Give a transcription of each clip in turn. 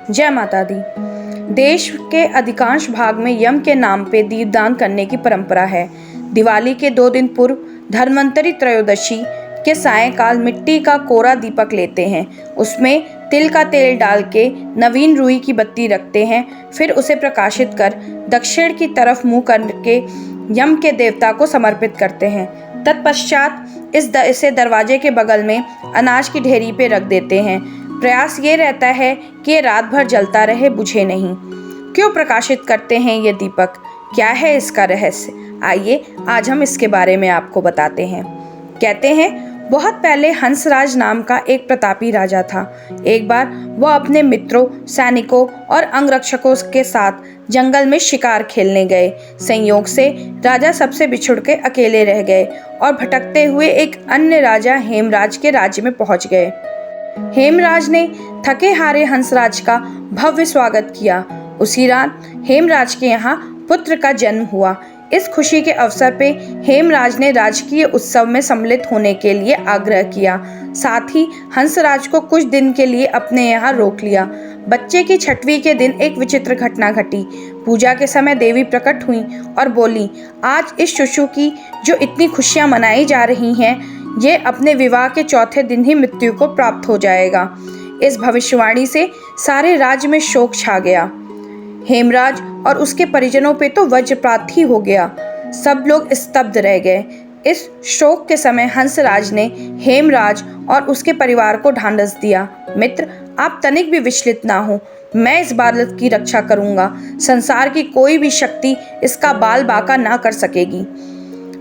जय माता दी। देश के अधिकांश भाग में यम के नाम पे दीपदान करने की परंपरा है। दिवाली के 2 दिन पूर्व धन्वंतरी त्रयोदशी के सायंकाल मिट्टी का कोरा दीपक लेते हैं, उसमें तिल का तेल डाल के नवीन रुई की बत्ती रखते हैं, फिर उसे प्रकाशित कर दक्षिण की तरफ मुंह करके यम के देवता को समर्पित करते हैं। तत्पश्चात इसे दरवाजे के बगल में अनाज की ढेरी पे रख देते हैं। प्रयास ये रहता है कि ये रात भर जलता रहे, बुझे नहीं। क्यों प्रकाशित करते हैं ये दीपक? क्या है इसका रहस्य? आइए आज हम इसके बारे में आपको बताते हैं। कहते हैं बहुत पहले हंसराज नाम का एक प्रतापी राजा था। एक बार वह अपने मित्रों, सैनिकों और अंगरक्षकों के साथ जंगल में शिकार खेलने गए। संयोग से राजा सबसे बिछुड़ के अकेले रह गए और भटकते हुए एक अन्य राजा हेमराज के राज्य में पहुंच गए। हेमराज ने थके हारे हंसराज का भव्य स्वागत किया। उसी रात हेमराज के यहाँ पुत्र का जन्म हुआ। इस खुशी के अवसर पे हेमराज ने राजकीय उत्सव में सम्मिलित होने के लिए आग्रह किया। साथ ही हंसराज को कुछ दिन के लिए अपने यहाँ रोक लिया। बच्चे की छठवीं के दिन एक विचित्र घटना घटी। पूजा के समय देवी प्रकट हुई और बोली, आज इस शिशु की जो इतनी खुशियाँ मनाई जा रही हैं, ये अपने विवाह के चौथे दिन ही मृत्यु को प्राप्त हो जाएगा। इस भविष्यवाणी से सारे राज्य में शोक छा गया। हेमराज और उसके परिजनों पे तो वज्रपात ही हो गया। सब लोग स्तब्ध रह गए। इस शोक के समय हंसराज ने हेमराज और उसके परिवार को ढांढस दिया, मित्र, आप तनिक भी विचलित ना हो, मैं इस बालक की रक्षा करूंगा। संसार की कोई भी शक्ति इसका बाल बाका ना कर सकेगी।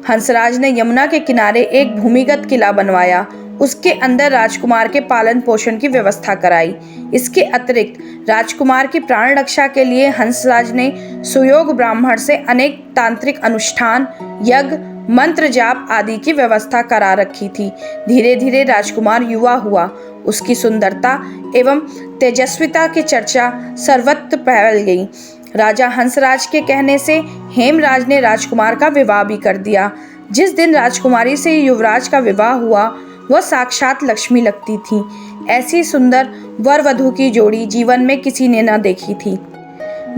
हंसराज ने यमुना के किनारे एक भूमिगत किला बनवाया। उसके अंदर राजकुमार के पालन पोषण की व्यवस्था कराई। इसके अतिरिक्त राजकुमार की प्राण रक्षा के लिए हंसराज ने सुयोग ब्राह्मण से अनेक तांत्रिक अनुष्ठान, यज्ञ, मंत्र जाप आदि की व्यवस्था करा रखी थी। धीरे धीरे राजकुमार युवा हुआ। उसकी सुंदरता एवं तेजस्विता की चर्चा सर्वत्र फैल गई। राजा हंसराज के कहने से हेमराज ने राजकुमार का विवाह भी कर दिया। जिस दिन राजकुमारी से युवराज का विवाह हुआ, वह साक्षात लक्ष्मी लगती थी। ऐसी सुंदर वर वधू की जोड़ी जीवन में किसी ने न देखी थी।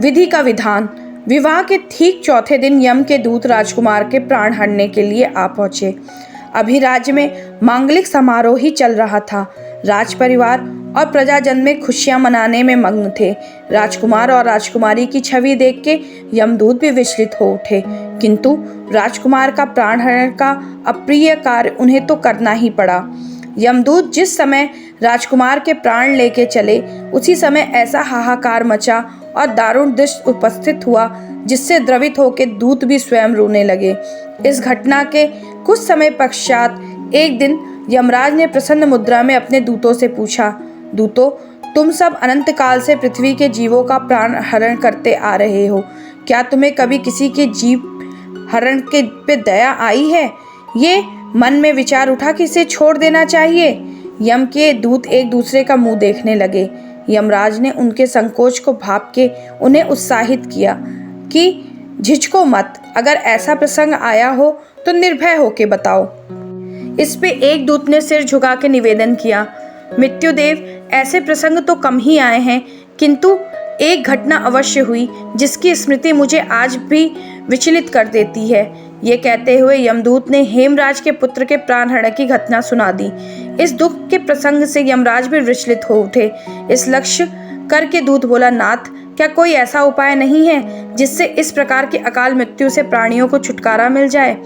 विधि का विधान। विवाह के ठीक चौथे दिन यम के दूत राजकुमार के प्राण हरने के लिए आ पहुंचे। अभी राज्य में मांगलिक समारोह ही चल रहा था। राज परिवार और प्रजाजन में खुशियां मनाने में मग्न थे। राजकुमार और राजकुमारी की छवि देख के यमदूत भी विचलित हो उठे, किंतु राजकुमार का प्राणहरण का अप्रिय कार्य उन्हें तो करना ही पड़ा। यमदूत जिस समय राजकुमार के प्राण लेके चले, उसी समय ऐसा हाहाकार मचा और दारुण दृश्य उपस्थित हुआ जिससे द्रवित होकर दूत भी स्वयं रोने लगे। इस घटना के कुछ समय पश्चात एक दिन यमराज ने प्रसन्न मुद्रा में अपने दूतों से पूछा, दूतों, तुम सब अनंत काल से पृथ्वी के जीवों का प्राण हरण करते आ रहे हो, क्या तुम्हें कभी किसी के जीव हरण के पे दया आई है? ये मन में विचार उठा कि इसे छोड़ देना चाहिए। यम के दूत एक दूसरे का मुंह देखने लगे। यमराज ने उनके संकोच को भाप के उन्हें उत्साहित किया कि झिझको मत, अगर ऐसा प्रसंग आया हो तो निर्भय होके बताओ। इस पे एक दूत ने सिर झुका के निवेदन किया, मृत्युदेव, ऐसे प्रसंग तो कम ही आए हैं, किंतु एक घटना अवश्य हुई जिसकी स्मृति मुझे आज भी विचलित कर देती है। ये कहते हुए यमदूत ने हेमराज के पुत्र के प्राणहरण की घटना सुना दी। इस दुख के प्रसंग से यमराज भी विचलित हो उठे। इस लक्ष्य करके दूत बोला, नाथ, क्या कोई ऐसा उपाय नहीं है जिससे इस प्रकार की अकाल मृत्यु से प्राणियों को छुटकारा मिल जाए?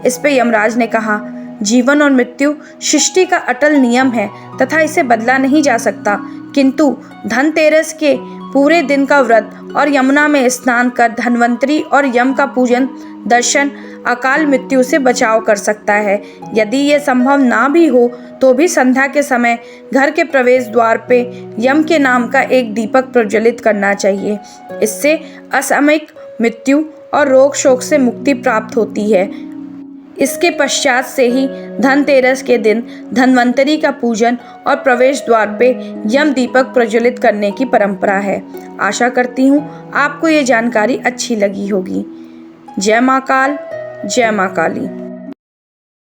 इस पे यमराज ने कहा, जीवन और मृत्यु सृष्टि का अटल नियम है तथा इसे बदला नहीं जा सकता, किंतु धनतेरस के पूरे दिन का व्रत और यमुना में स्नान कर धन्वंतरी और यम का पूजन दर्शन अकाल मृत्यु से बचाव कर सकता है। यदि ये संभव ना भी हो तो भी संध्या के समय घर के प्रवेश द्वार पे यम के नाम का एक दीपक प्रज्वलित करना चाहिए। इससे असामयिक मृत्यु और रोग शोक से मुक्ति प्राप्त होती है। इसके पश्चात से ही धनतेरस के दिन धन्वंतरी का पूजन और प्रवेश द्वार पे यम दीपक प्रज्वलित करने की परंपरा है। आशा करती हूँ आपको ये जानकारी अच्छी लगी होगी। जय माँ काल, जय माँ काली।